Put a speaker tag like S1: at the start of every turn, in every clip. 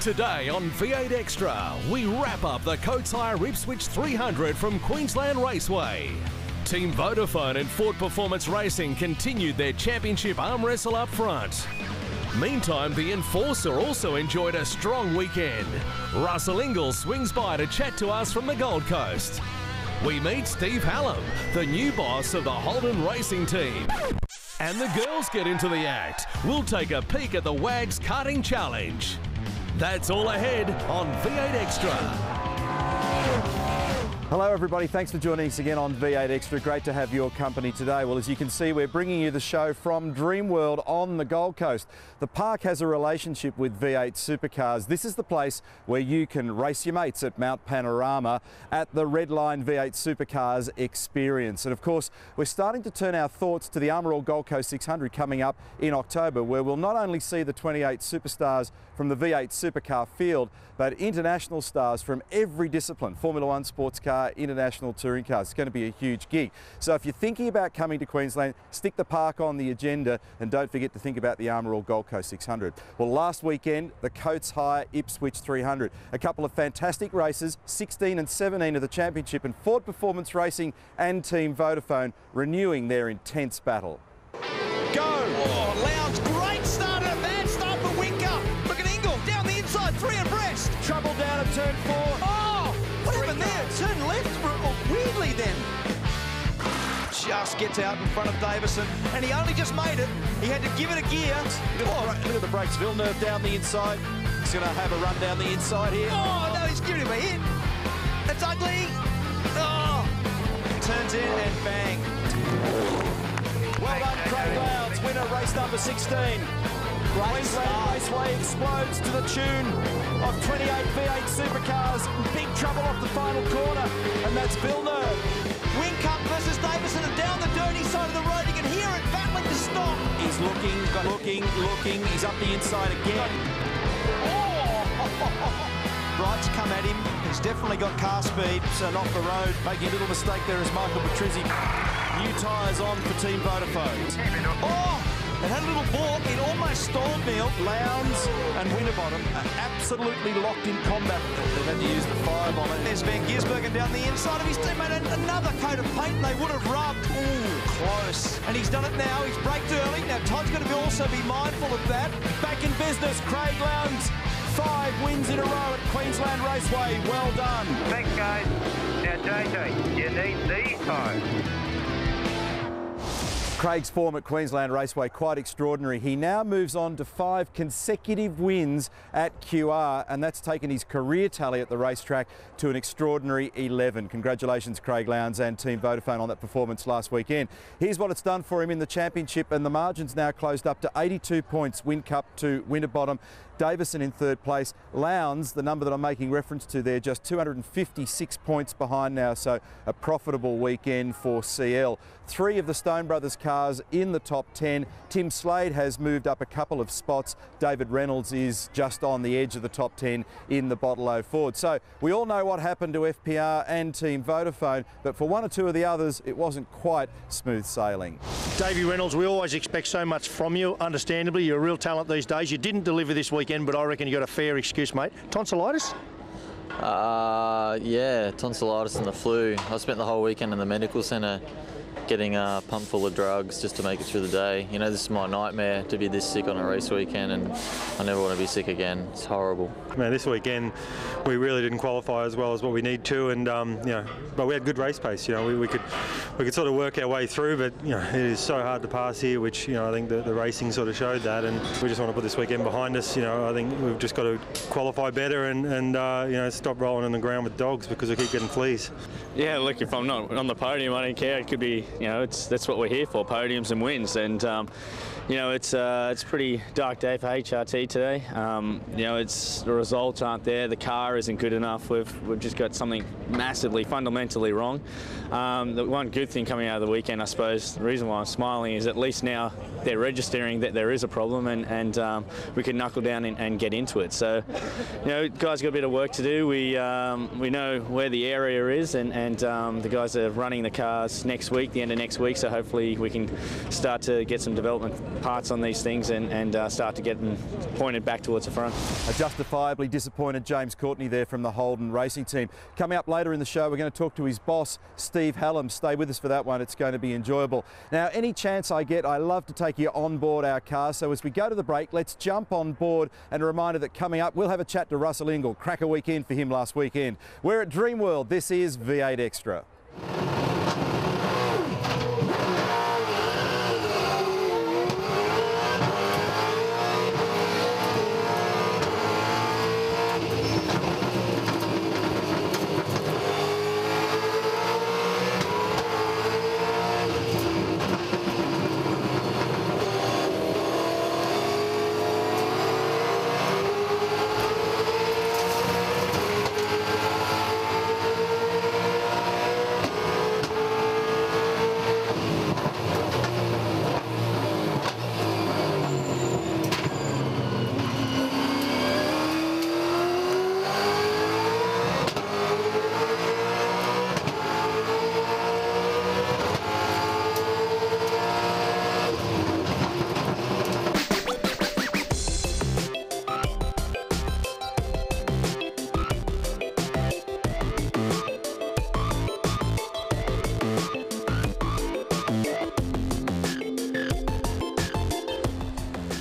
S1: Today on V8 Extra, we wrap up the Coates Hire Ipswich 300 from Queensland Raceway. Team Vodafone and Ford Performance Racing continued their championship arm wrestle up front. Meantime, the Enforcer also enjoyed a strong weekend. Russell Ingall swings by to chat to us from the Gold Coast. We meet Steve Hallam, the new boss of the Holden Racing team. And the girls get into the act. We'll take a peek at the WAGS Karting Challenge. That's all ahead on V8 Extra.
S2: Hello everybody, thanks for joining us again on V8 Extra. Great to have your company today. Well, as you can see, we're bringing you the show from Dreamworld on the Gold Coast. The park has a relationship with V8 Supercars. This is the place where you can race your mates at Mount Panorama at the Redline V8 Supercars experience. And of course, we're starting to turn our thoughts to the Armour All Gold Coast 600 coming up in October, where we'll not only see the 28 superstars from the V8 Supercar field, but international stars from every discipline, Formula One, sports car, international touring cars. It's going to be a huge gig. So if you're thinking about coming to Queensland, stick the park on the agenda and don't forget to think about the Armour All Gold Coast 600. Well, last weekend, the Coates Hire Ipswich 300. A couple of fantastic races, 16 and 17 of the championship, and Ford Performance Racing and Team Vodafone renewing their intense battle.
S3: Go! Oh, Lowndes, great start and a bad start for Winker. Look at Ingall, down the inside, 3 abreast.
S2: Trouble down at turn 4.
S3: Oh, what happened there? Turn left weirdly then. Just gets out in front of Davison, and he only just made it. He had to give it a gear.
S2: Look at the brakes. Villeneuve down the inside. He's going to have a run down the inside here.
S3: Oh, no, he's giving him a hit. That's ugly. Oh, turns in and bang.
S2: Well done, Craig Lowndes, winner race number 16. Queensland Raceway explodes to the tune of 28 V8 Supercars. Big trouble off the final corner, and that's Villeneuve.
S3: Whincup versus Davison, and down the dirty side of the road. You can hear it battling to stop.
S2: He's looking. He's up the inside again.
S3: Bright's come at him. He's definitely got car speed, so off the road.
S2: Making a little mistake there is Michael Patrizzi. New tyres on for Team Vodafone.
S3: Oh! It had a little balk. It almost stalled Neil.
S2: Lowndes and Winterbottom are absolutely locked in combat. They've had to use the firebomb.
S3: There's Van Gisbergen down the inside of his teammate, and another coat of paint they would have rubbed. Ooh, close. And he's done it now. He's braked early. Now Todd's going to also be mindful of that.
S2: Back in business, Craig Lowndes. 5 wins in a row at Queensland Raceway. Well done.
S4: Thanks, guys. Now, JJ, you need these tyres.
S2: Craig's form at Queensland Raceway, quite extraordinary. He now moves on to 5 consecutive wins at QR, and that's taken his career tally at the racetrack to an extraordinary 11. Congratulations, Craig Lowndes and Team Vodafone on that performance last weekend. Here's what it's done for him in the championship, and the margin's now closed up to 82 points, Whincup to Winterbottom. Davison in 3rd place. Lowndes, the number that I'm making reference to there, just 256 points behind now, so a profitable weekend for CL. 3 of the Stone Brothers cars in the top 10. Tim Slade has moved up a couple of spots. David Reynolds is just on the edge of the top 10 in the Bottle Ford. So we all know what happened to FPR and Team Vodafone, but for 1 or 2 of the others, it wasn't quite smooth sailing.
S5: Davey Reynolds, we always expect so much from you. Understandably, you're a real talent these days. You didn't deliver this weekend, but I reckon you got a fair excuse, mate. Tonsillitis?
S6: Yeah, tonsillitis and the flu. I spent the whole weekend in the medical centre getting a pump full of drugs just to make it through the day. You know, this is my nightmare, to be this sick on a race weekend, and I never want to be sick again. It's horrible.
S7: Man, this weekend we really didn't qualify as well as what we need to, and you know, but we had good race pace. You know, we could sort of work our way through, but you know, it is so hard to pass here, which, you know, I think the racing sort of showed that, and we just want to put this weekend behind us. You know, I think we've just got to qualify better and you know, stop rolling on the ground with dogs because we keep getting fleas.
S8: Yeah, look, if I'm not on the podium, I don't care. It could be, you know, that's what we're here for, podiums and wins. And you know, it's a pretty dark day for HRT today. You know, the results aren't there. The car isn't good enough. We've just got something massively, fundamentally wrong. The one good thing coming out of the weekend, I suppose, the reason why I'm smiling is at least now they're registering that there is a problem, and we can knuckle down and get into it. So, you know, guys got a bit of work to do. We know where the area is, and the guys are running the cars next week, the end of next week. So hopefully we can start to get some development parts on these things and start to get them pointed back towards the front.
S2: A justifiably disappointed James Courtney there from the Holden racing team. Coming up later in the show, we're going to talk to his boss, Steve Hallam. Stay with us for that one. It's going to be enjoyable. Now, any chance I get, I love to take you on board our car. So as we go to the break, let's jump on board, and a reminder that coming up, we'll have a chat to Russell Ingall. Cracker weekend for him last weekend. We're at Dreamworld. This is V8 Extra.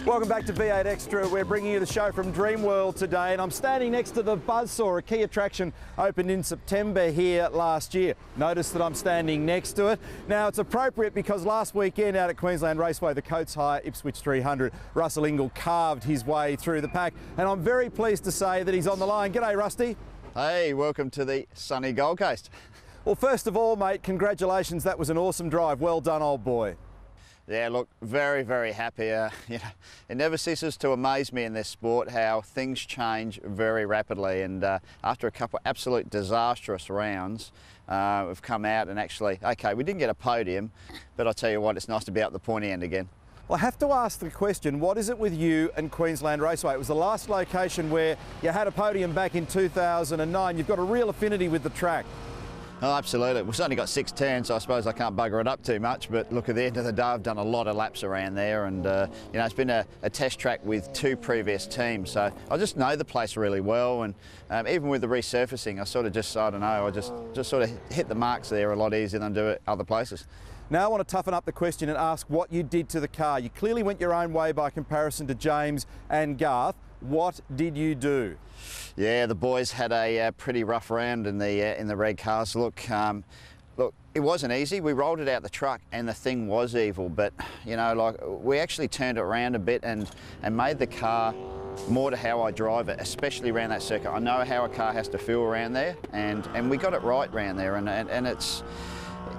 S2: Welcome back to V8 Extra. We're bringing you the show from Dreamworld today, and I'm standing next to the Buzzsaw, a key attraction opened in September here last year. Notice that I'm standing next to it. Now, it's appropriate because last weekend out at Queensland Raceway, the Coates Hire Ipswich 300, Russell Ingall carved his way through the pack, and I'm very pleased to say that he's on the line. G'day, Rusty.
S9: Hey, welcome to the sunny Gold Coast.
S2: Well, first of all, mate, congratulations. That was an awesome drive. Well done, old boy.
S9: Yeah, look, very, very happy. You know, it never ceases to amaze me in this sport how things change very rapidly. And after a couple of absolute disastrous rounds, we've come out and actually, okay, we didn't get a podium, but I'll tell you what, it's nice to be up the pointy end again.
S2: Well, I have to ask the question, what is it with you and Queensland Raceway? It was the last location where you had a podium back in 2009. You've got a real affinity with the track.
S9: Oh, absolutely. We've only got 6 turns, so I suppose I can't bugger it up too much. But look, at the end of the day, I've done a lot of laps around there, and you know, it's been a test track with 2 previous teams, so I just know the place really well. And even with the resurfacing, I sort of just, I don't know, I just sort of hit the marks there a lot easier than do it other places.
S2: Now I want to toughen up the question and ask what you did to the car. You clearly went your own way by comparison to James and Garth. What did you do?
S9: Yeah, the boys had a pretty rough round in the red cars. Look, it wasn't easy. We rolled it out the truck, and the thing was evil. But you know, like, we actually turned it around a bit and made the car more to how I drive it, especially around that circuit. I know how a car has to feel around there, and we got it right around there. And it's.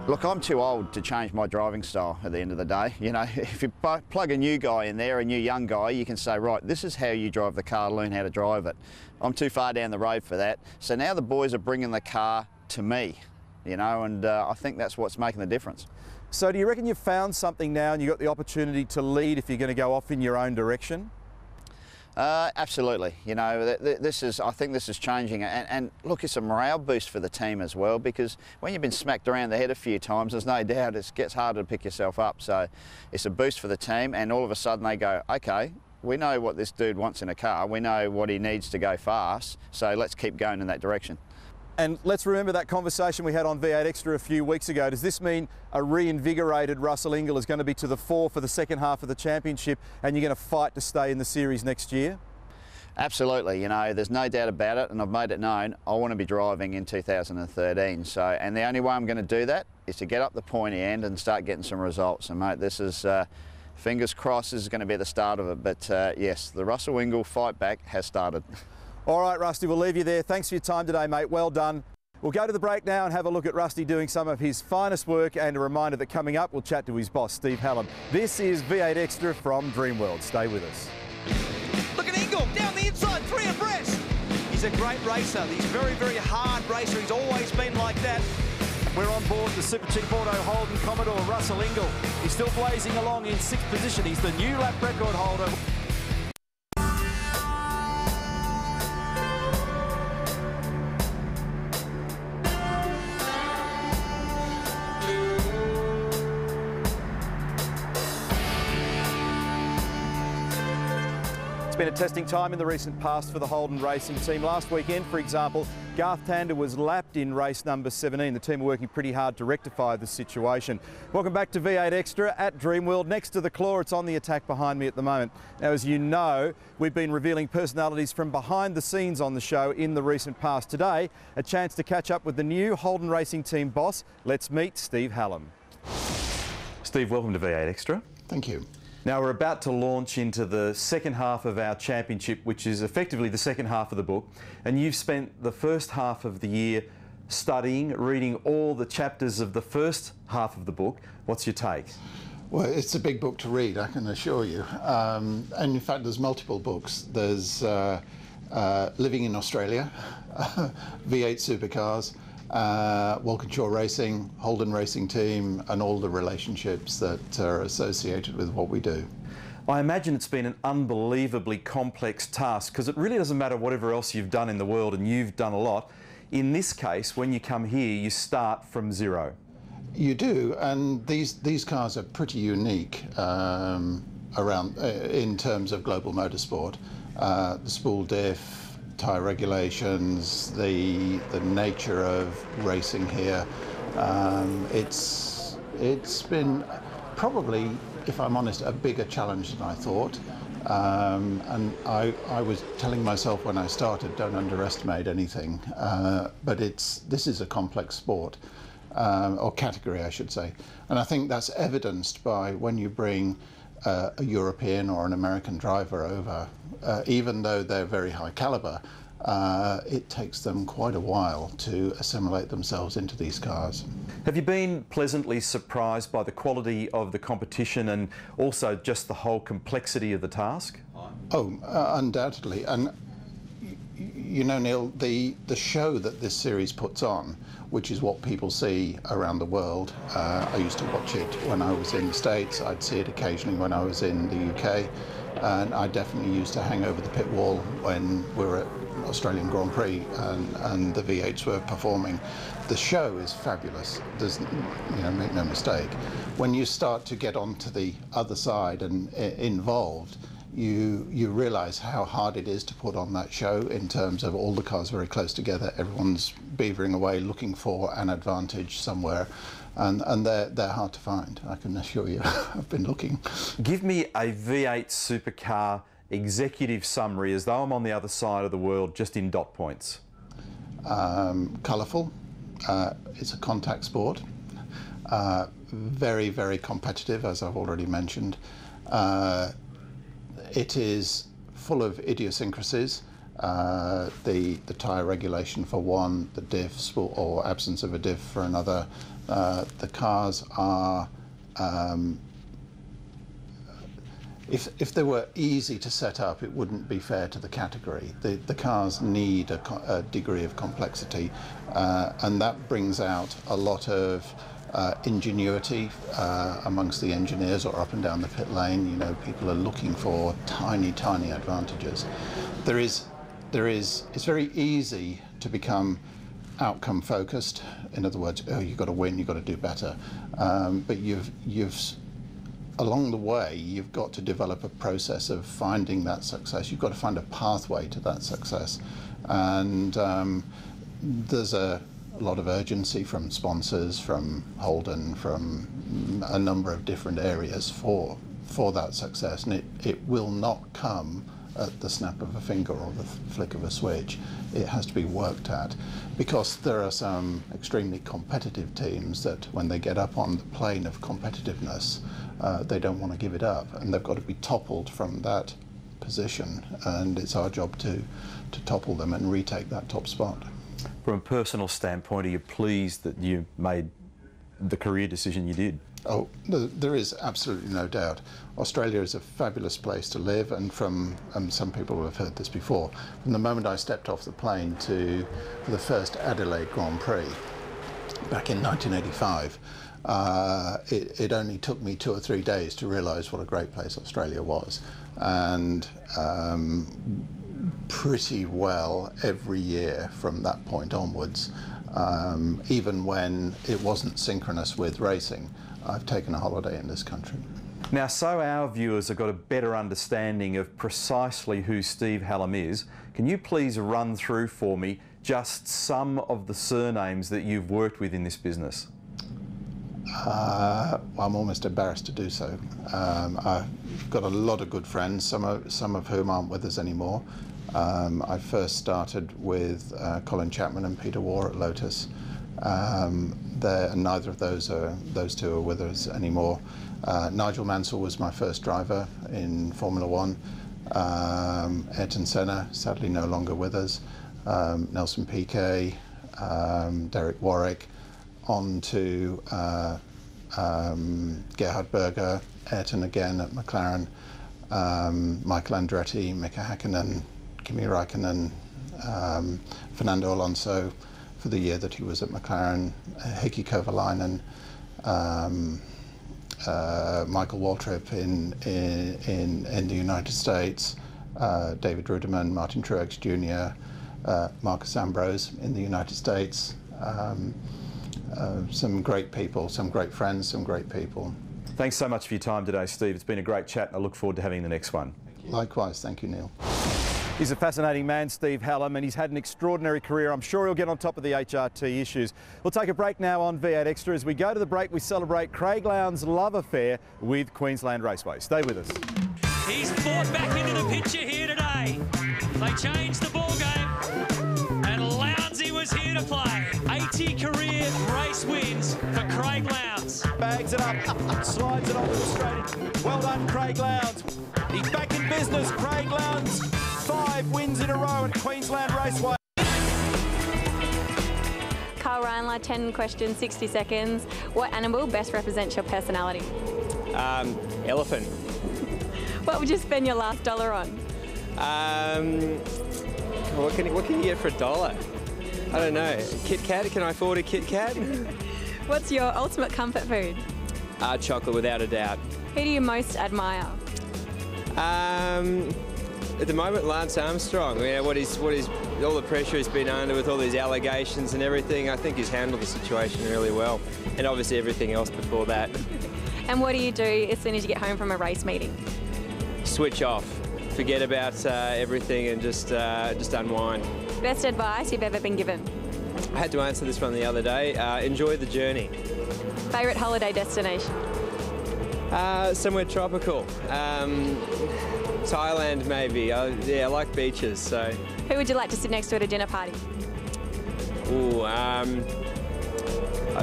S9: Look, I'm too old to change my driving style at the end of the day. You know, if you plug a new guy in there, a new young guy, you can say, right, this is how you drive the car, learn how to drive it. I'm too far down the road for that. So now the boys are bringing the car to me, you know, and I think that's what's making the difference.
S2: So do you reckon you've found something now and you've got the opportunity to lead if you're going to go off in your own direction?
S9: Absolutely. You know, I think this is changing, and look, it's a morale boost for the team as well, because when you've been smacked around the head a few times, there's no doubt it gets harder to pick yourself up. So it's a boost for the team, and all of a sudden they go, okay, we know what this dude wants in a car, we know what he needs to go fast, so let's keep going in that direction.
S2: And let's remember that conversation we had on V8 Extra a few weeks ago. Does this mean a reinvigorated Russell Ingall is going to be to the fore for the second half of the championship, and you're going to fight to stay in the series next year?
S9: Absolutely, you know, there's no doubt about it, and I've made it known I want to be driving in 2013. So, and the only way I'm going to do that is to get up the pointy end and start getting some results. And mate, this is, fingers crossed, this is going to be the start of it. But yes, the Russell Ingall fight back has started.
S2: All right, Rusty, we'll leave you there. Thanks for your time today, mate. Well done. We'll go to the break now and have a look at Rusty doing some of his finest work, and a reminder that coming up, we'll chat to his boss, Steve Hallam. This is V8 Extra from Dreamworld. Stay with us.
S3: Look at Ingall, down the inside, 3 abreast. He's a great racer. He's a very, very hard racer. He's always been like that.
S2: We're on board the Super Chief Auto Holden Commodore Russell Ingall. He's still blazing along in 6th position. He's the new lap record holder. It's been a testing time in the recent past for the Holden racing team. Last weekend, for example, Garth Tander was lapped in race number 17. The team are working pretty hard to rectify the situation. Welcome back to V8 Extra at Dreamworld. Next to the Claw, it's on the attack behind me at the moment. Now, as you know, we've been revealing personalities from behind the scenes on the show in the recent past. Today, a chance to catch up with the new Holden racing team boss. Let's meet Steve Hallam. Steve, welcome to V8 Extra.
S10: Thank you.
S2: Now we're about to launch into the second half of our championship, which is effectively the second half of the book, and you've spent the first half of the year studying, reading all the chapters of the first half of the book. What's your take?
S10: Well, it's a big book to read, I can assure you. And in fact, there's multiple books. There's Living in Australia, V8 Supercars, Walkinshaw Racing, Holden Racing Team, and all the relationships that are associated with what we do.
S2: I imagine it's been an unbelievably complex task, because it really doesn't matter whatever else you've done in the world, and you've done a lot. In this case, when you come here, you start from zero.
S10: You do, and these cars are pretty unique around in terms of global motorsport. The spool diff, tyre regulations, the nature of racing here. It's been probably, if I'm honest, a bigger challenge than I thought. And I was telling myself when I started, don't underestimate anything. But this is a complex sport, or category, I should say. And I think that's evidenced by when you bring a European or an American driver over, even though they're very high caliber, it takes them quite a while to assimilate themselves into these cars.
S2: Have you been pleasantly surprised by the quality of the competition and also just the whole complexity of the task?
S10: Oh, undoubtedly. And you know, Neil, the show that this series puts on, which is what people see around the world. I used to watch it when I was in the States. I'd see it occasionally when I was in the UK. And I definitely used to hang over the pit wall when we were at Australian Grand Prix and the V8s were performing. The show is fabulous. There's, make no mistake. When you start to get onto the other side and involved, you realise how hard it is to put on that show in terms of all the cars very close together. Everyone's beavering away looking for an advantage somewhere, and they're hard to find, I can assure you. I've been looking.
S2: Give me a V8 supercar executive summary as though I'm on the other side of the world, just in dot points.
S10: Colourful. It's a contact sport. Very, very competitive, as I've already mentioned. It is full of idiosyncrasies. The tyre regulation for one, the diffs or absence of a diff for another. The cars are, if they were easy to set up, it wouldn't be fair to the category. The cars need a degree of complexity, and that brings out a lot of ingenuity amongst the engineers or up and down the pit lane. People are looking for tiny advantages. It's very easy to become outcome focused. In other words, oh, you've got to win, you've got to do better. But along the way, you've got to develop a process of finding that success. You've got to find a pathway to that success. And there's a lot of urgency from sponsors, from Holden, from a number of different areas for that success. And it will not come at the snap of a finger or the flick of a switch. It has to be worked at, because there are some extremely competitive teams that when they get up on the plane of competitiveness, they don't want to give it up, and they've got to be toppled from that position, and it's our job to topple them and retake that top spot.
S2: From a personal standpoint, are you pleased that you made the career decision you did?
S10: Oh, there is absolutely no doubt. Australia is a fabulous place to live, and from some people will have heard this before. From the moment I stepped off the plane for the first Adelaide Grand Prix, back in 1985, it only took me 2 or 3 days to realise what a great place Australia was. And pretty well every year from that point onwards, even when it wasn't synchronous with racing, I've taken a holiday in this country.
S2: Now, so our viewers have got a better understanding of precisely who Steve Hallam is, can you please run through for me just some of the surnames that you've worked with in this business?
S10: I'm almost embarrassed to do so. I've got a lot of good friends, some of whom aren't with us anymore. I first started with Colin Chapman and Peter Waugh at Lotus. Neither of those two are with us anymore. Nigel Mansell was my first driver in Formula One. Ayrton Senna, sadly no longer with us. Nelson Piquet, Derek Warwick, on to Gerhard Berger, Ayrton again at McLaren, Michael Andretti, Mika Häkkinen, Kimi Räikkönen, Fernando Alonso for the year that he was at McLaren, Heikki Kovalainen, Michael Waltrip in the United States, David Ruderman, Martin Truex Jr., Marcus Ambrose in the United States. Some great people, some great friends, some great people.
S2: Thanks so much for your time today, Steve. It's been a great chat and I look forward to having the next one.
S10: Likewise, thank you, Neil.
S2: He's a fascinating man, Steve Hallam, and he's had an extraordinary career. I'm sure he'll get on top of the HRT issues. We'll take a break now on V8 Extra. As we go to the break, we celebrate Craig Lowndes' love affair with Queensland Raceway. Stay with us.
S11: He's fought back into the picture here today. They changed the ball game, and Lowndesy was here to play. 80 career race wins for Craig Lowndes.
S2: Bags it up, slides it onto the straight. Well done, Craig Lowndes. He's back in business, Craig Lowndes. 5 wins in a row at Queensland Raceway.
S12: Carl Reinler, 10 questions, 60 seconds. What animal best represents your personality?
S13: Elephant.
S12: What would you spend your last dollar on?
S13: What can you get for $1? I don't know. Kit Kat? Can I afford a Kit Kat?
S12: What's your ultimate comfort food?
S13: Chocolate, without a doubt.
S12: Who do you most admire?
S13: At the moment, Lance Armstrong. Yeah, what he's all the pressure he's been under with all these allegations and everything. I think he's handled the situation really well, and obviously everything else before that.
S12: And what do you do as soon as you get home from a race meeting?
S13: Switch off, forget about everything, and just unwind.
S12: Best advice you've ever been given?
S13: I had to answer this one the other day. Enjoy the journey.
S12: Favourite holiday destination?
S13: Somewhere tropical. Thailand, maybe. Yeah, I like beaches, so.
S12: Who would you like to sit next to at a dinner party?
S13: Ooh, I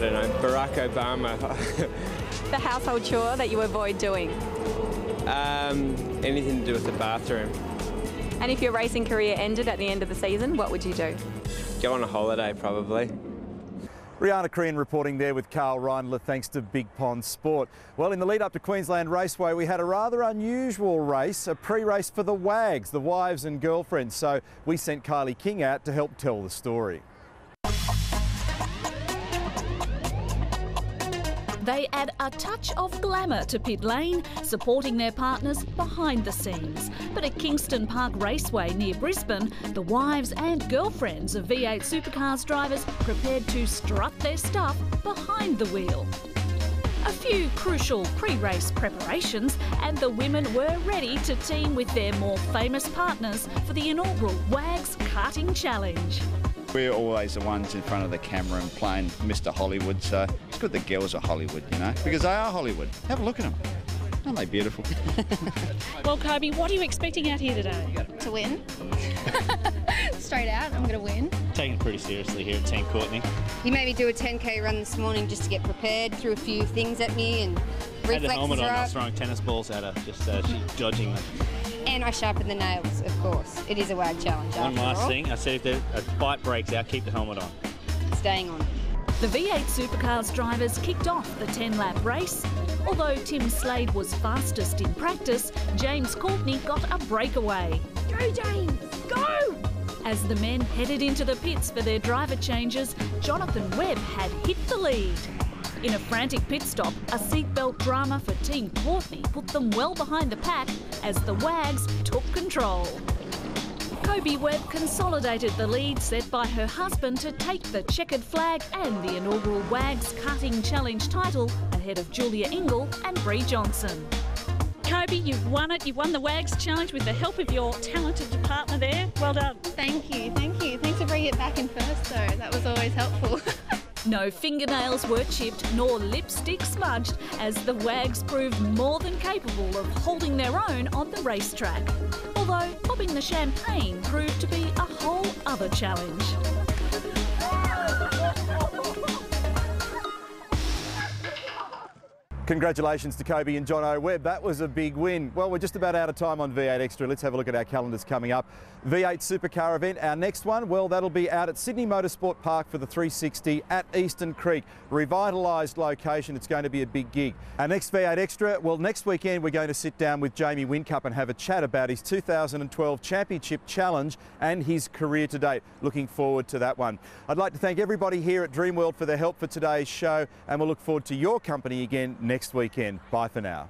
S13: don't know, Barack Obama.
S12: The household chore that you avoid doing?
S13: Anything to do with the bathroom.
S12: And if your racing career ended at the end of the season, what would you do?
S13: Go on a holiday, probably.
S2: Rihanna Crean reporting there with Carl Reindler, thanks to Big Pond Sport. Well, in the lead up to Queensland Raceway, we had a rather unusual race, a pre-race for the WAGs, the wives and girlfriends. So we sent Kylie King out to help tell the story.
S14: They add a touch of glamour to pit lane, supporting their partners behind the scenes. But at Kingston Park Raceway near Brisbane, the wives and girlfriends of V8 Supercars drivers prepared to strut their stuff behind the wheel. A few crucial pre-race preparations and the women were ready to team with their more famous partners for the inaugural WAGs Karting Challenge.
S15: We're always the ones in front of the camera and playing Mr. Hollywood, so it's good the girls are Hollywood, you know, because they are Hollywood. Have a look at them. Aren't they beautiful?
S16: Well, Kobe, what are you expecting out here today?
S17: To win. Straight out, I'm going to win.
S18: Taking it pretty seriously here at Team Courtney.
S17: You made me do a 10k run this morning just to get prepared, threw a few things at me and reflexes
S18: had the helmet on,
S17: are
S18: I
S17: up.
S18: was throwing tennis balls at her, just she's dodging them.
S17: And I sharpened the nails, of course. It is a WAG challenge.
S18: One
S17: after
S18: last
S17: all.
S18: thing, I said if a fight breaks out, keep the helmet on.
S17: Staying on.
S14: The V8 Supercars drivers kicked off the 10-lap race. Although Tim Slade was fastest in practice, James Courtney got a breakaway.
S17: Go, James! Go!
S14: As the men headed into the pits for their driver changes, Jonathan Webb had hit the lead. In a frantic pit stop, a seatbelt drama for Team Courtney put them well behind the pack as the Wags took control. Kobe Webb consolidated the lead set by her husband to take the checkered flag and the inaugural Wags Karting Challenge title ahead of Julia Ingle and Bree Johnson.
S16: Kobe, you've won it. You've won the Wags Challenge with the help of your talented partner there. Well done.
S19: Thank you, thank you. Thanks for bringing it back in first though. That was always helpful.
S14: No fingernails were chipped nor lipstick smudged as the Wags proved more than capable of holding their own on the racetrack. Although popping the champagne proved to be a whole other challenge.
S2: Congratulations to Kobe and Jono Webb. That was a big win. Well, we're just about out of time on V8 Extra. Let's have a look at our calendars coming up. V8 Supercar event, our next one, well, that'll be out at Sydney Motorsport Park for the 360 at Eastern Creek. Revitalised location. It's going to be a big gig. Our next V8 Extra, well, next weekend we're going to sit down with Jamie Whincup and have a chat about his 2012 Championship Challenge and his career to date. Looking forward to that one. I'd like to thank everybody here at Dreamworld for their help for today's show, and we'll look forward to your company again next weekend. Bye for now.